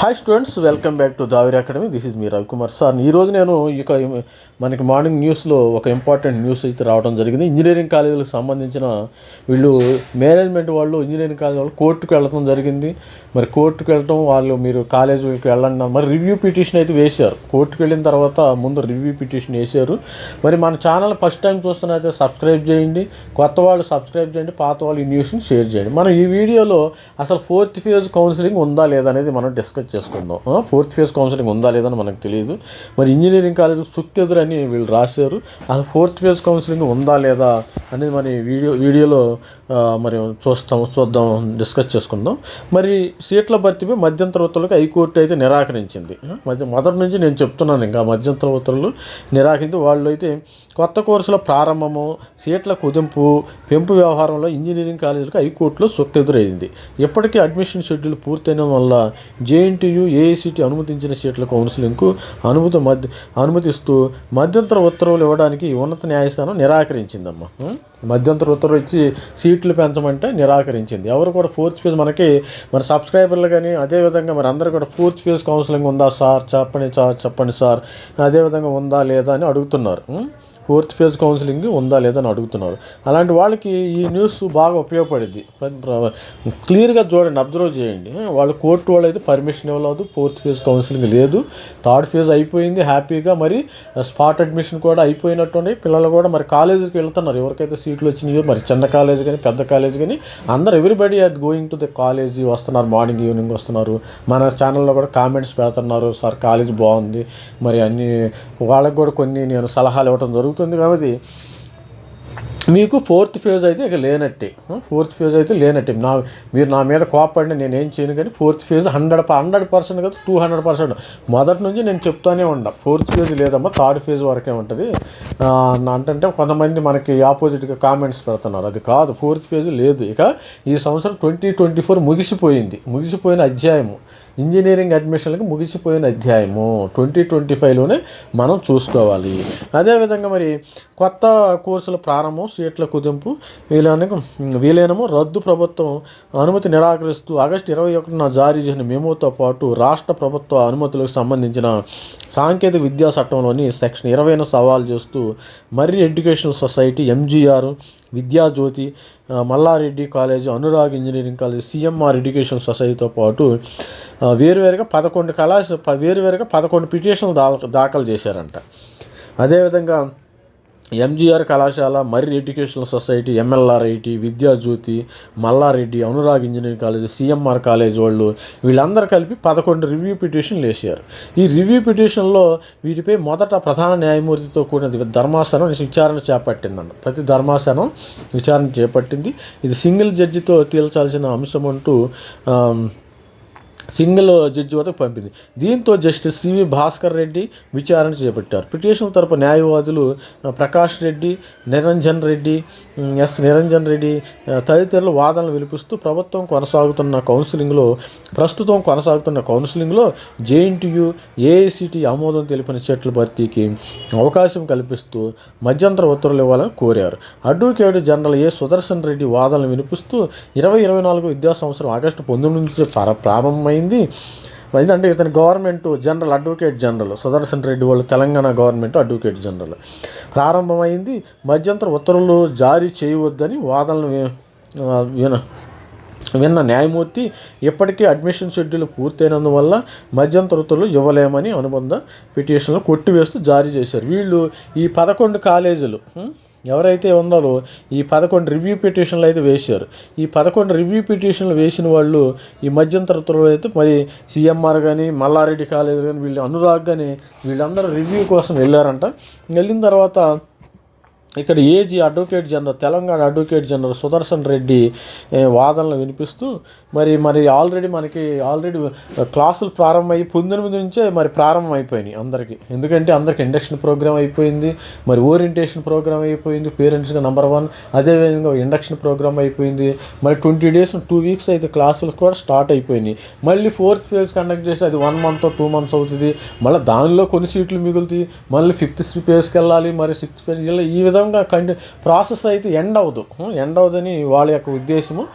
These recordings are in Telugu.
Hi students, welcome back to Daviri academy. This is me Ravikumar sir. ఈరోజు నేను మనకి మార్నింగ్ న్యూస్లో ఒక ఇంపార్టెంట్ న్యూస్ అయితే రావడం జరిగింది. ఇంజనీరింగ్ కాలేజీలకు సంబంధించిన వీళ్ళు మేనేజ్మెంట్ వాళ్ళు ఇంజనీరింగ్ కాలేజ్ వాళ్ళు కోర్టుకు వెళ్ళడం జరిగింది. మరి కోర్టుకు వెళ్ళటం వాళ్ళు మీరు కాలేజీకి వెళ్ళండి మరి రివ్యూ పిటిషన్ అయితే వేశారు. కోర్టుకు వెళ్ళిన తర్వాత ముందు రివ్యూ పిటిషన్ వేశారు. మరి మన ఛానల్ ఫస్ట్ టైం చూస్తున్నైతే సబ్స్క్రైబ్ చేయండి, కొత్త వాళ్ళు సబ్స్క్రైబ్ చేయండి, పాత వాళ్ళు ఈ న్యూస్ని షేర్ చేయండి. మనం ఈ వీడియోలో అసలు 4th ఫేజ్ కౌన్సిలింగ్ ఉందా లేదా అనేది మనం డిస్కస్ చేసుకుందాం. 4th ఫేజ్ కౌన్సిలింగ్ ఉందా లేదని మనకు తెలియదు. మరి ఇంజనీరింగ్ కాలేజ్ చుక్కెదురని వీళ్ళు రాశారు. అసలు 4th ఫేజ్ కౌన్సిలింగ్ ఉందా లేదా అనేది మరి వీడియోలో మరి చూద్దాం, డిస్కస్ చేసుకుందాం. మరి సీట్ల భర్తీపై మధ్యంతర ఉత్తర్వులకు హైకోర్టు అయితే నిరాకరించింది. మొదటి నుంచి నేను చెప్తున్నాను, ఇంకా మధ్యంతర ఉత్తర్వులు నిరాకరించి వాళ్ళు అయితే కొత్త కోర్సుల ప్రారంభము, సీట్ల కుదింపు, పెంపు వ్యవహారంలో ఇంజనీరింగ్ కాలేజీలకు హైకోర్టులో చుక్కెదురైంది. ఇప్పటికీ అడ్మిషన్ షెడ్యూల్ పూర్తయిన వల్ల జేఎన్టీయూ, ఏఐసిటి అనుమతించిన సీట్ల కౌన్సిలింగ్కు అనుమతిస్తూ మధ్యంతర ఉత్తర్వులు ఇవ్వడానికి ఉన్నత న్యాయస్థానం నిరాకరించిందమ్మా. మధ్యంతర ఉత్తర్వులు ఇచ్చి సీట్లు పెంచమంటే నిరాకరించింది. ఎవరు కూడా 4th ఫేజ్ మన సబ్స్క్రైబర్లు కానీ అదేవిధంగా మరి అందరూ కూడా 4th ఫేజ్ కౌన్సిలింగ్ ఉందా సార్ చెప్పండి సార్, అదేవిధంగా ఉందా లేదా అని అడుగుతున్నారు. 4th ఫేజ్ కౌన్సిలింగ్ ఉందా లేదా అని అడుగుతున్నారు. అలాంటి వాళ్ళకి ఈ న్యూస్ బాగా ఉపయోగపడింది. క్లియర్గా చూడండి, అబ్జర్వ్ చేయండి. వాళ్ళు కోర్టు వాళ్ళు అయితే పర్మిషన్ ఇవ్వలేదు, 4th ఫేజ్ కౌన్సిలింగ్ లేదు, 3rd ఫేజ్ అయిపోయింది హ్యాపీగా. మరి స్పాట్ అడ్మిషన్ కూడా అయిపోయినట్టు పిల్లలు కూడా మరి కాలేజీకి వెళ్తున్నారు. ఎవరికైతే సీట్లు వచ్చినాయో మరి చిన్న కాలేజ్ కానీ పెద్ద కాలేజ్ కానీ అందరూ everybody are going to the college వస్తున్నారు, మార్నింగ్ ఈవినింగ్ వస్తున్నారు. మన ఛానల్లో కూడా కామెంట్స్ పెడుతున్నారు, సార్ కాలేజ్ బాగుంది, మరి అన్ని వాళ్ళకి కూడా కొన్ని నేను సలహాలు ఇవ్వడం జరుగుతుంది. కాబట్టి మీకు 4th ఫేజ్ అయితే ఇక లేనట్టే. 4th ఫేజ్ అయితే లేనట్టే. మీరు నా మీద కోపడిన నేనేం చేయను, కానీ 4th ఫేజ్ 100% కదా 200% మొదటి నుంచి నేను చెప్తానే ఉన్నా. 4th ఫేజ్ లేదమ్మా, 3rd ఫేజ్ వరకే ఉంటుంది అంటే కొంతమంది మనకి ఆపోజిట్గా కామెంట్స్ పెడుతున్నారు. అది కాదు, 4th ఫేజ్ లేదు. ఇక ఈ సంవత్సరం 2024 ముగిసిపోయిన అధ్యాయము, ఇంజనీరింగ్ అడ్మిషన్లకు ముగిసిపోయిన అధ్యాయము 2025లోనే మనం చూసుకోవాలి. అదేవిధంగా మరి కొత్త కోర్సుల ప్రారంభం, సీట్ల కుదింపు వీలైనము రద్దు ప్రభుత్వం అనుమతి నిరాకరిస్తూ ఆగస్టు 21న జారీ చేసిన మెమోతో పాటు రాష్ట్ర ప్రభుత్వ అనుమతులకు సంబంధించిన సాంకేతిక విద్యా చట్టంలోని సెక్షన్ 20ను సవాల్ చేస్తూ Marri educational society, MGR, Vidyajyothi, Mallareddy college, Anurag engineering college, CMR education సొసైటీతో పాటు వేరువేరుగా 11 పిటిషన్లు దాఖలు చేశారంట. అదేవిధంగా ఎంజీఆర్ కళాశాల, Marri educational society, MLRIT, Vidyajyothi, Mallareddy, Anurag engineering college, CMR college వీళ్ళందరూ కలిపి 11 రివ్యూ పిటిషన్లు వేశారు. ఈ రివ్యూ పిటిషన్లో వీటిపై మొదట ప్రధాన న్యాయమూర్తితో కూడిన ధర్మాసనం విచారణ చేపట్టిందండి. ప్రతి ధర్మాసనం విచారణ చేపట్టింది. ఇది సింగిల్ జడ్జితో తేల్చాల్సిన అంశం అంటూ సింగిల్ జడ్జి వద్దకు పంపింది. దీంతో జస్టిస్ సివి భాస్కర్ రెడ్డి విచారణ చేపట్టారు. పిటిషన్ తరపు న్యాయవాదులు ప్రకాష్ రెడ్డి, నిరంజన్ రెడ్డి తదితరులు వాదనలు వినిపిస్తూ ప్రస్తుతం కొనసాగుతున్న కౌన్సిలింగ్లో జేఎన్టీయూ, ఏఐసిటి ఆమోదం తెలిపిన సీట్ల భర్తీకి అవకాశం కల్పిస్తూ మధ్యంతర ఉత్తర్వులు ఇవ్వాలని కోరారు. అడ్వకేట్ జనరల్ ఏ సుదర్శన్ రెడ్డి వాదనలు వినిపిస్తూ 2024 విద్యా సంవత్సరం ఆగస్టు 19 నుంచి ప్రారంభమైంది. అంటే ఇతని government general advocate general Sudarshan Reddy వాళ్ళు తెలంగాణ గవర్నమెంట్ అడ్వకేట్ జనరల్ ప్రారంభమైంది. మధ్యంతర ఉత్తర్వులు జారీ చేయవద్దని వాదనలు విన్న న్యాయమూర్తి ఇప్పటికీ అడ్మిషన్ షెడ్యూల్ పూర్తయినందువల్ల మధ్యంతర ఉత్తర్వులు ఇవ్వలేమని అనుబంధ పిటిషన్లు కొట్టివేస్తూ జారీ చేశారు. వీళ్ళు ఈ 11 కాలేజీలు ఎవరైతే ఉన్నారో ఈ 11 రివ్యూ పిటిషన్లు అయితే వేశారు. ఈ 11 రివ్యూ పిటిషన్లు వేసిన వాళ్ళు ఈ మధ్యంతర ఉత్తర్వులు అయితే మరి సిఎంఆర్ కానీ, మల్లారెడ్డి కాలేజ్ కానీ, వీళ్ళు అనురాగ్ కానీ వీళ్ళందరూ రివ్యూ కోసం వెళ్ళారంట. వెళ్ళిన తర్వాత ఇక్కడ advocate general, Telangana advocate general Sudarshan Reddy వాదనలు వినిపిస్తూ మరి ఆల్రెడీ క్లాసులు ప్రారంభమయ్యి 19 నుంచే మరి ప్రారంభం అయిపోయినాయి అందరికీ. ఎందుకంటే అందరికి ఇండక్షన్ ప్రోగ్రామ్ అయిపోయింది, మరి ఓరియంటేషన్ ప్రోగ్రామ్ అయిపోయింది, పేరెంట్స్గా నెంబర్ 1. అదేవిధంగా ఇండక్షన్ ప్రోగ్రామ్ అయిపోయింది. మరి 20 days 2 weeks అయితే క్లాసులు కూడా స్టార్ట్ అయిపోయినాయి. మళ్ళీ 4th ఫేజ్ కండక్ట్ చేసి అది 1 month 2 months అవుతుంది. మళ్ళీ దానిలో కొన్ని సీట్లు మిగులుతాయి. మళ్ళీ 5th ఫేజ్కి వెళ్ళాలి, మరి 6th ఫేజ్ ఇలా ఈ విధంగా విధంగా ప్రాసెస్ అయితే ఎండ్ అవ్వదని వాళ్ళ యొక్క ఉద్దేశము.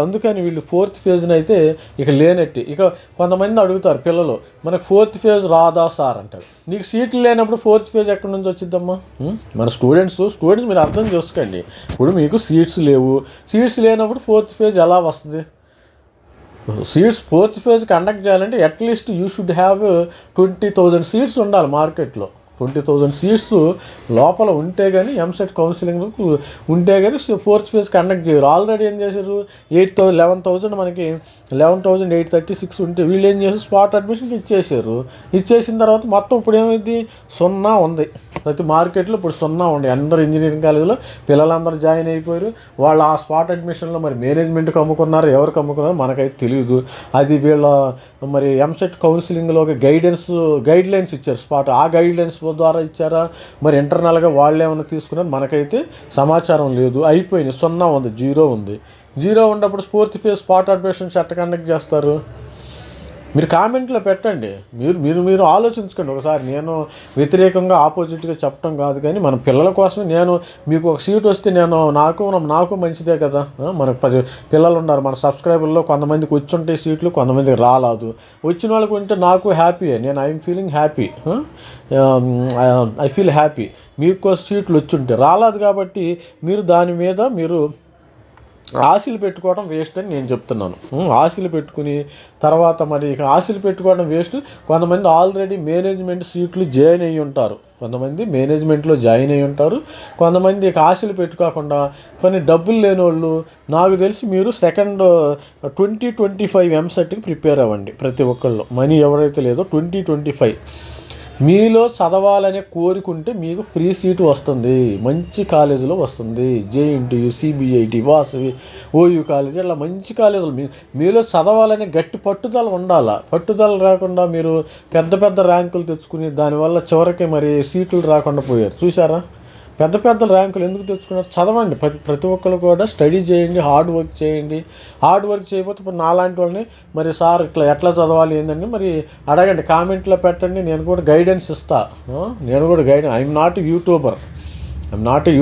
అందుకని వీళ్ళు 4th ఫేజ్ని అయితే ఇక లేనట్టు. ఇక కొంతమంది అడుగుతారు పిల్లలు, మనకు 4th ఫేజ్ రాదా సార్ అంటారు. నీకు సీట్లు లేనప్పుడు 4th ఫేజ్ ఎక్కడి నుంచి వచ్చిద్దమ్మా? మన స్టూడెంట్స్ మీరు అర్థం చేసుకోండి. ఇప్పుడు మీకు సీట్స్ లేనప్పుడు 4th ఫేజ్ ఎలా వస్తుంది? 4th ఫేజ్ కండక్ట్ చేయాలంటే at least you should have 20,000 seats ఉండాలి మార్కెట్లో. 20,000 సీట్స్ లోపల ఉంటే కానీ ఎంసెట్ కౌన్సిలింగ్ ఉంటే కానీ 4th ఫేజ్ కండక్ట్ చేయరు. ఆల్రెడీ ఏం చేశారు, 11,000 మనకి 11,836 ఉంటే వీళ్ళు ఏం చేశారు, స్పాట్ అడ్మిషన్ ఇచ్చేసిన తర్వాత మొత్తం ఇప్పుడు ఏమైంది, 0 ఉంది. ప్రతి మార్కెట్లో ఇప్పుడు 0 ఉంది. అందరూ ఇంజనీరింగ్ కాలేజీలో పిల్లలందరూ జాయిన్ అయిపోయారు. వాళ్ళు ఆ స్పాట్ అడ్మిషన్లో మరి మేనేజ్మెంట్కి అమ్ముకున్నారు, ఎవరికి అమ్ముకున్నారు మనకైతే తెలియదు. అది వీళ్ళ మరి ఎంసెట్ కౌన్సిలింగ్లోకి గైడ్లైన్స్ ఇచ్చారు. ఆ గైడ్లైన్స్ ద్వారా ఇచ్చారా, మరి ఇంటర్నల్గా వాళ్ళు ఏమైనా తీసుకున్నారు మనకైతే సమాచారం లేదు. అయిపోయింది, 0 ఉంది, 0 ఉంది. 0 ఉన్నప్పుడు 4th ఫేజ్ స్పాట్ అడ్మిషన్స్ ఎట్లా కండక్ట్ చేస్తారు? మీరు కామెంట్లో పెట్టండి. మీరు ఆలోచించుకోండి ఒకసారి. నేను వ్యతిరేకంగా ఆపోజిట్గా చెప్పడం కాదు, కానీ మన పిల్లల కోసమే. నేను మీకు ఒక సీట్ వస్తే నాకు మంచిదే కదా. మనకు 10 పిల్లలు ఉన్నారు మన సబ్స్క్రైబర్లో, కొంతమందికి వచ్చుంటే సీట్లు, కొంతమందికి రాలేదు. వచ్చిన వాళ్ళకి ఉంటే నాకు హ్యాపీయే. I'm feeling happy. I feel happy. మీకు సీట్లు వచ్చుంటే రాలేదు కాబట్టి మీరు దాని మీద ఆశలు పెట్టుకోవడం వేస్ట్ అని నేను చెప్తున్నాను. ఆశలు పెట్టుకుని తర్వాత మరి ఇక ఆశలు పెట్టుకోవడం వేస్ట్. కొంతమంది ఆల్రెడీ మేనేజ్మెంట్ సీట్లు జాయిన్ అయ్యి ఉంటారు, మేనేజ్మెంట్లో జాయిన్ అయ్యి ఉంటారు. కొంతమంది ఇక ఆశలు పెట్టుకోకుండా కొన్ని డబ్బులు లేని వాళ్ళు, నాకు తెలిసి మీరు 2025 ఎంసెట్కి ప్రిపేర్ అవ్వండి ప్రతి ఒక్కళ్ళు. మనీ ఎవరైతే లేదో 2025 మీలో చదవాలనే కోరుకుంటే మీకు ఫ్రీ సీటు వస్తుంది, మంచి కాలేజీలో వస్తుంది. JNTU, CBIT, Vasavi, OU college, అలా మంచి కాలేజీలు. మీలో చదవాలనే గట్టి పట్టుదల ఉండాలి. పట్టుదల రాకుండా మీరు పెద్ద ర్యాంకులు తెచ్చుకుని దానివల్ల చివరికి మరి సీట్లు రాకుండా పోయారు. చూసారా? పెద్ద ర్యాంకులు ఎందుకు తెచ్చుకున్నారు? చదవండి. ప్రతి ఒక్కరు కూడా స్టడీ చేయండి, హార్డ్ వర్క్ చేయండి. హార్డ్ వర్క్ చేయకపోతే ఇప్పుడు నాలాంటి వాళ్ళని మరి సార్ ఎట్లా చదవాలి ఏంటంటే మరి అడగండి, కామెంట్లో పెట్టండి. నేను కూడా గైడెన్స్ ఇస్తాను. I'm not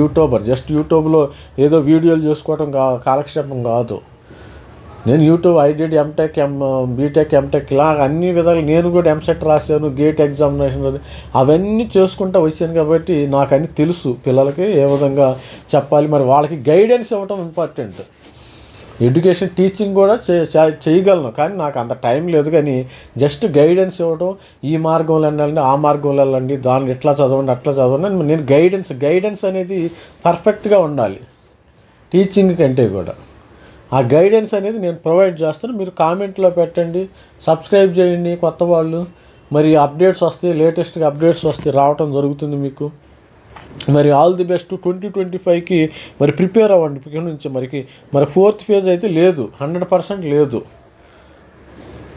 YouTuber. జస్ట్ యూట్యూబ్లో ఏదో వీడియోలు చేసుకోవడం కాలక్షేపం కాదు. నేను యూట్యూబ్ ఐడిడ్ ఎంటెక్, బీటెక్, ఎంటెక్ ఇలా అన్ని విధాలు నేను కూడా ఎంసెట్ రాశాను, గేట్ ఎగ్జామినేషన్ అవన్నీ చేసుకుంటూ వచ్చాను కాబట్టి నాకు అన్నీ తెలుసు. పిల్లలకి ఏ విధంగా చెప్పాలి, మరి వాళ్ళకి గైడెన్స్ ఇవ్వటం ఇంపార్టెంట్. ఎడ్యుకేషన్ టీచింగ్ కూడా చేయగలను, కానీ నాకు అంత టైం లేదు. కానీ జస్ట్ గైడెన్స్ ఇవ్వడం, ఈ మార్గంలో వెళ్ళండి, ఆ మార్గంలో వెళ్ళండి, దాన్ని ఎట్లా చదవండి, అట్లా చదవండి. నేను గైడెన్స్ అనేది పర్ఫెక్ట్గా ఉండాలి టీచింగ్ కంటే కూడా. ఆ గైడెన్స్ అనేది నేను ప్రొవైడ్ చేస్తాను. మీరు కామెంట్లో పెట్టండి, సబ్స్క్రైబ్ చేయండి. కొత్త వాళ్ళు మరి అప్డేట్స్ వస్తాయి, లేటెస్ట్గా అప్డేట్స్ రావటం జరుగుతుంది మీకు. మరి ఆల్ ది బెస్ట్. 2025కి మరి ప్రిపేర్ అవ్వండి ఇక్కడ నుంచి. మరి 4th ఫేజ్ అయితే లేదు, 100% లేదు.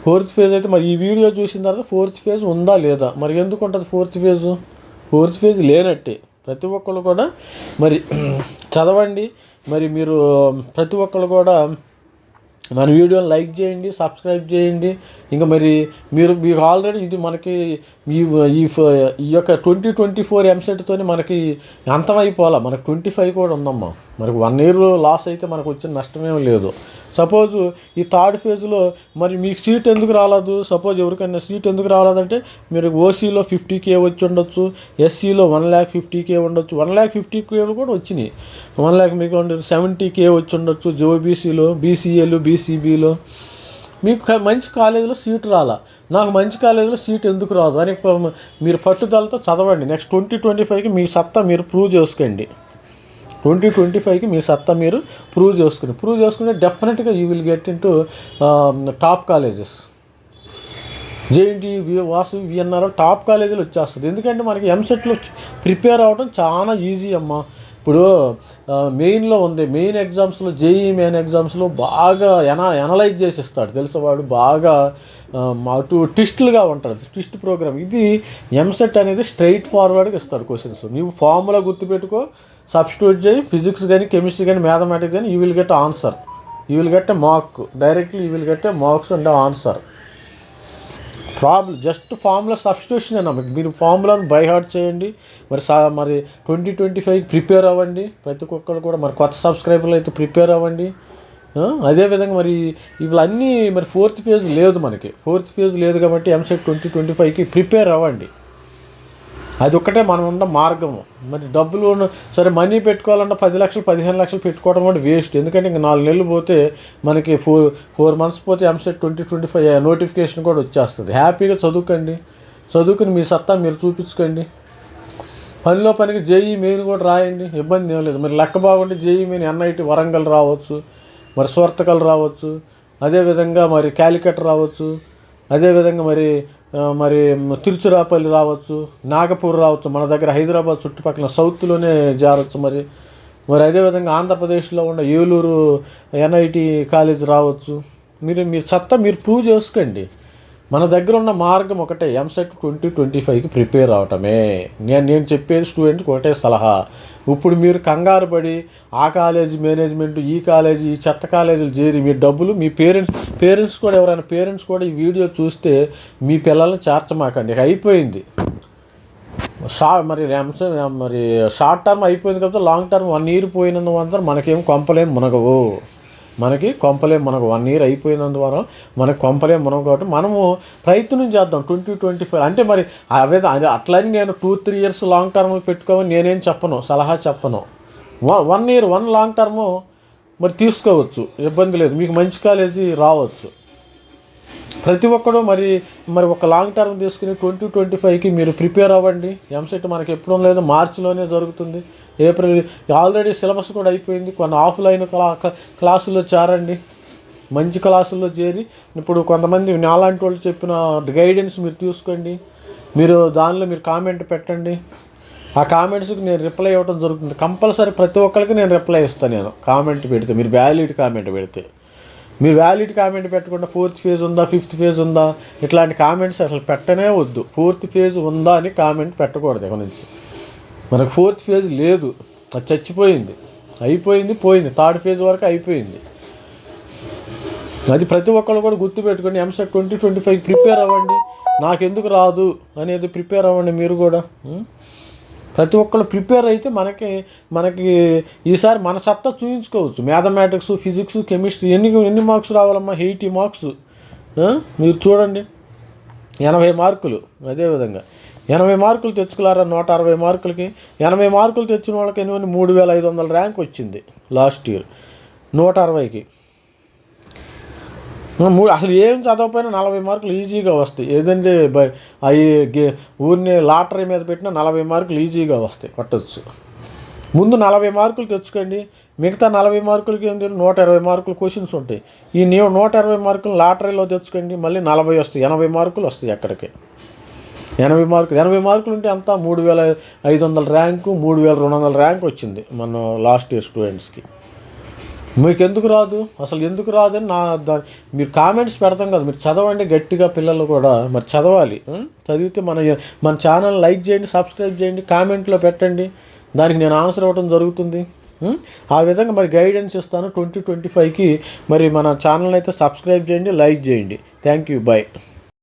4th ఫేజ్ అయితే మరి ఈ వీడియో చూసిన తర్వాత 4th ఫేజ్ ఉందా లేదా, మరి ఎందుకు ఉంటుంది 4th ఫేజ్? 4th ఫేజ్ లేనట్టే. ప్రతి ఒక్కళ్ళు కూడా మరి చదవండి. మరి మీరు ప్రతి ఒక్కళ్ళు కూడా మన వీడియోని లైక్ చేయండి, సబ్స్క్రైబ్ చేయండి. ఇంకా మరి మీకు ఆల్రెడీ ఇది మనకి ఈ యొక్క 2024 ఎంసెట్తో మనకి అంతమైపోవాలా. మనకు 25 కూడా ఉందమ్మా. మనకు 1 year లాస్ అయితే మనకు వచ్చిన నష్టమేం లేదు. సపోజ్ ఈ 3rd ఫేజ్లో మరి మీకు సీట్ ఎందుకు రాలేదు? సపోజ్ ఎవరికైనా సీట్ ఎందుకు రాలేదంటే మీరు ఓసీలో 50K వచ్చి ఉండొచ్చు, ఎస్సీలో 1,50,000 ఉండొచ్చు, 1,50,000 కూడా వచ్చినాయి. 1,00,000 మీకు 70K వచ్చి ఉండొచ్చు. ఓబీసీలో, బీసీఏలో, బీసీబీలో మీకు మంచి కాలేజీలో సీటు రాలా. నాకు మంచి కాలేజీలో సీట్ ఎందుకు రాదు అని మీరు పట్టుదలతో చదవండి. నెక్స్ట్ 2025కి మీ సత్తా మీరు ప్రూవ్ చేసుకోండి. 2025కి మీ సత్తా మీరు ప్రూవ్ చేసుకుంటే డెఫినెట్గా you will get in to top colleges. JNTU, Vasu, VNR top కాలేజీలు వచ్చేస్తుంది. ఎందుకంటే మనకి ఎంసెట్లో ప్రిపేర్ అవ్వడం చాలా ఈజీ అమ్మా. ఇప్పుడు మెయిన్లో ఉంది, మెయిన్ ఎగ్జామ్స్లో, జేఈఈ మెయిన్ ఎగ్జామ్స్లో బాగా ఎనలైజ్ చేసి ఇస్తాడు తెలిసేవాడు. బాగా అటు ట్విస్టులుగా ఉంటుంది, ట్విస్ట్ ప్రోగ్రామ్. ఇది ఎంసెట్ అనేది స్ట్రైట్ ఫార్వర్డ్గా ఇస్తాడు క్వశ్చన్స్. నీవు ఫార్ములా గుర్తుపెట్టుకో, సబ్స్టిట్యూట్ చేయి, ఫిజిక్స్ కానీ, కెమిస్ట్రీ కానీ, మ్యాథమెటిక్స్ కానీ, you will get answer. You will get a mark. Directly you will get a marks and answer. Just formula substitution అన్న, మీరు ఫార్ములాను బై హార్ట్ చేయండి. మరి 2025 ప్రిపేర్ అవ్వండి. ప్రతి ఒక్కరు కూడా మరి కొత్త సబ్స్క్రైబర్లు అయితే ప్రిపేర్ అవ్వండి. అదేవిధంగా మరి ఇవన్నీ మరి ఫోర్త్ ఫేజ్ లేదు కాబట్టి ఎంసెట్ 2025కి ప్రిపేర్ అవ్వండి. అది ఒక్కటే మనం ఉన్న మార్గము. మరి డబ్బులు సరే మనీ పెట్టుకోవాలంటే 10 లక్షలు 15 లక్షలు పెట్టుకోవడం కూడా వేస్ట్. ఎందుకంటే ఇంక 4 నెలలు పోతే మనకి 4 మంత్స్ పోతే ఎంసెట్ 2025 నోటిఫికేషన్ కూడా వచ్చేస్తుంది. హ్యాపీగా చదువుకుని మీ సత్తా మీరు చూపించుకోండి. పనిలో పనికి జేఈ మెయిన్ కూడా రాయండి, ఇబ్బంది ఏం లేదు. మరి లెక్క బాగుంటే జేఈ మెయిన్ ఎన్ఐటి వరంగల్ రావచ్చు, మరి సూర్తకల్ రావచ్చు, అదేవిధంగా మరి క్యాలికట్ రావచ్చు, అదేవిధంగా మరి తిరుచిరాపల్లి రావచ్చు, నాగపూర్ రావచ్చు, మన దగ్గర హైదరాబాద్ చుట్టుపక్కల సౌత్లోనే జారవచ్చు. మరి అదేవిధంగా ఆంధ్రప్రదేశ్లో ఉన్న ఏలూరు ఎన్ఐటి కాలేజ్ రావచ్చు. మీ సత్తా మీరు ప్రూవ్ చేసుకోండి. మన దగ్గర ఉన్న మార్గం ఒకటే, ఎంసెట్ 2025కి ప్రిపేర్ అవటమే. నేను చెప్పేది స్టూడెంట్కి ఒకటే సలహా. ఇప్పుడు మీరు కంగారు పడి ఆ కాలేజీ మేనేజ్మెంట్, ఈ చెత్త కాలేజీలు చేరి మీ డబ్బులు మీ పేరెంట్స్ కూడా ఎవరైనా పేరెంట్స్ కూడా ఈ వీడియో చూస్తే మీ పిల్లల్ని చేర్చమాకండి. అయిపోయింది. మరి షార్ట్ టర్మ్ అయిపోయింది కాబట్టి లాంగ్ టర్మ్ 1 year పోయినందువల్ల మనకేం కొంపలేం మునగవు. మనకి 1 year అయిపోయినందువల్ల మనకి కొంపలేం మునగవు. కాబట్టి మనము ప్రయత్నం చేద్దాం 2025. అంటే మరి అట్లని నేను 2-3 years లాంగ్ టర్మ్ పెట్టుకోమని నేనేం సలహా చెప్పను. 1 year 1 లాంగ్ టర్ము మరి తీసుకోవచ్చు, ఇబ్బంది లేదు. మీకు మంచి కాలేజీ రావచ్చు. ప్రతి ఒక్కడు మరి ఒక లాంగ్ టర్మ్ తీసుకుని 2025కి మీరు ప్రిపేర్ అవ్వండి. ఎంసెట్ మనకి ఎప్పుడూ లేదు, మార్చిలోనే జరుగుతుంది. ఏప్రిల్ ఆల్రెడీ సిలబస్ కూడా అయిపోయింది. కొన్ని ఆఫ్లైన్ క్లాసుల్లో చేరండి, మంచి క్లాసుల్లో చేరి ఇప్పుడు కొంతమంది నాలాంటి వాళ్ళు చెప్పిన గైడెన్స్ మీరు తీసుకోండి. దానిలో మీరు కామెంట్ పెట్టండి. ఆ కామెంట్స్కి నేను రిప్లై ఇవ్వడం జరుగుతుంది. కంపల్సరీ ప్రతి ఒక్కరికి నేను రిప్లై ఇస్తాను. నేను కామెంట్ పెడితే మీరు వ్యాలిడ్ కామెంట్ పెడితే, మీరు వ్యాలిడ్ కామెంట్ పెట్టకుండా 4th phase ఉందా 5th phase ఉందా ఇట్లాంటి కామెంట్స్ అసలు పెట్టనే వద్దు. 4th phase ఉందా అని కామెంట్ పెట్టకూడదు. ఇక నుంచి మనకు 4th phase లేదు, అది చచ్చిపోయింది, పోయింది. 3rd phase వరకు అయిపోయింది. అది ప్రతి ఒక్కళ్ళు కూడా గుర్తుపెట్టుకోండి. ఎంసెట్ 2025 ప్రిపేర్ అవ్వండి. నాకెందుకు రాదు అనేది ప్రిపేర్ అవ్వండి. మీరు కూడా ప్రతి ఒక్కళ్ళు ప్రిపేర్ అయితే మనకి ఈసారి మన సత్తా చూపించుకోవచ్చు. మ్యాథమెటిక్స్, ఫిజిక్స్, కెమిస్ట్రీ ఎన్ని మార్క్స్ రావాలమ్మా? 80 మార్క్స్. మీరు చూడండి, 80 మార్కులు. అదేవిధంగా 80 మార్కులు తెచ్చుకున్నారా? 160 మార్కులకి 80 మార్కులు తెచ్చిన వాళ్ళకి 3500 ర్యాంక్ వచ్చింది లాస్ట్ ఇయర్ 160కి. అసలు ఏం చదవకపోయినా 40 మార్కులు ఈజీగా వస్తాయి. ఏదంటే ఊరిని లాటరీ మీద పెట్టినా 40 మార్కులు ఈజీగా వస్తాయి, కొట్టచ్చు. ముందు 40 మార్కులు తెచ్చుకోండి. మిగతా 40 మార్కులకి ఏంటి 120 మార్కులు క్వశ్చన్స్ ఉంటాయి. ఈ 120 మార్కులు లాటరీలో తెచ్చుకోండి, మళ్ళీ 40 వస్తాయి. 80 మార్కులు వస్తాయి. ఎక్కడికి 80 మార్కులు ఉంటే అంతా 3500 ర్యాంకు, 3200 ర్యాంక్ వచ్చింది మన లాస్ట్ ఇయర్ స్టూడెంట్స్కి. మీకు ఎందుకు రాదు? అసలు ఎందుకు రాదని మీరు కామెంట్స్ పెడతాం కదా, మీరు చదవండి గట్టిగా. పిల్లలు కూడా మరి చదవాలి. చదివితే మన ఛానల్ లైక్ చేయండి, సబ్స్క్రైబ్ చేయండి, కామెంట్లో పెట్టండి. దానికి నేను ఆన్సర్ ఇవ్వడం జరుగుతుంది. ఆ విధంగా మరి గైడెన్స్ ఇస్తాను 2025కి. మరి మన ఛానల్ అయితే సబ్స్క్రైబ్ చేయండి, లైక్ చేయండి. Thank you, by.